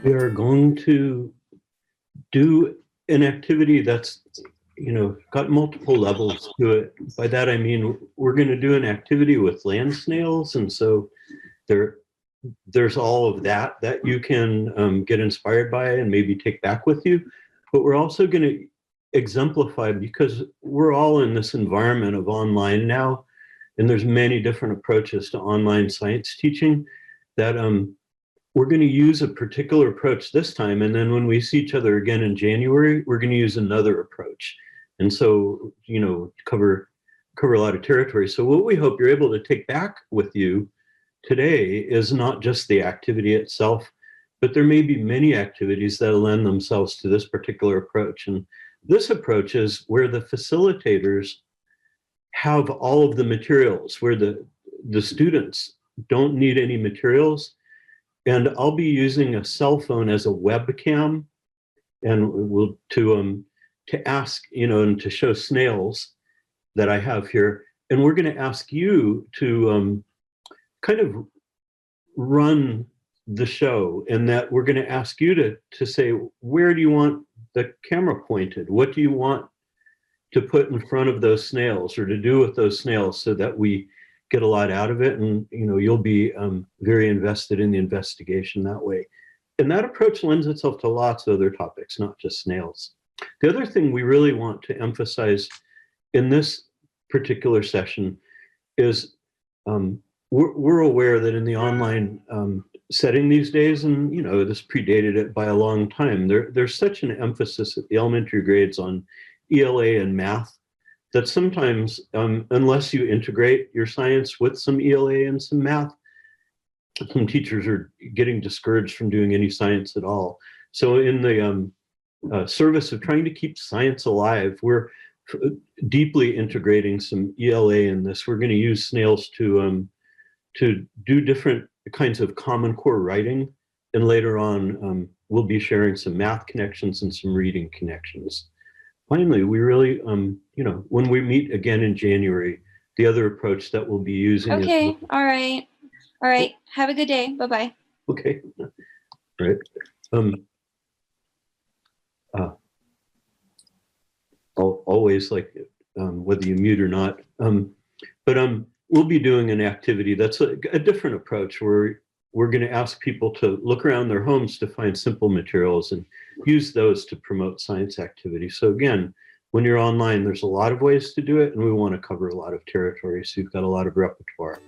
We are going to do an activity that's, got multiple levels to it. By that, I mean, we're going to do an activity with land snails. And so there's all of that you can get inspired by and maybe take back with you. But we're also going to exemplify, because we're all in this environment of online now, and there's many different approaches to online science teaching, that we're going to use a particular approach this time, and then when we see each other again in January, we're going to use another approach. And so, cover a lot of territory. So what we hope you're able to take back with you today is not just the activity itself, but there may be many activities that lend themselves to this particular approach. And this approach is where the facilitators have all of the materials, where the students don't need any materials. And I'll be using a cell phone as a webcam, and we'll to ask, and to show Snails that I have here. And we're going to ask you to kind of run the show, and that we're going to ask you to say, where do you want the camera pointed? What do you want to put in front of those snails, or to do with those snails, so that we get a lot out of it, and you'll be very invested in the investigation that way. And that approach lends itself to lots of other topics, not just snails. The other thing we really want to emphasize in this particular session is we're aware that in the online setting these days, and this predated it by a long time, there's such an emphasis at the elementary grades on ELA and math, that sometimes, unless you integrate your science with some ELA and some math, some teachers are getting discouraged from doing any science at all. So in the service of trying to keep science alive, we're deeply integrating some ELA in this. We're going to use Snails to do different kinds of Common Core writing, and later on we'll be sharing some math connections and some reading connections. Finally, we really, when we meet again in January, the other approach that we'll be using Okay, is... all right. Have a good day. Bye-bye. Okay, all right. Always, like, whether you mute or not. But we'll be doing an activity that's a different approach, where we're going to ask people to look around their homes to find simple materials and use those to promote science activity. So again, when you're online, there's a lot of ways to do it, and we want to cover a lot of territory, so you've got a lot of repertoire.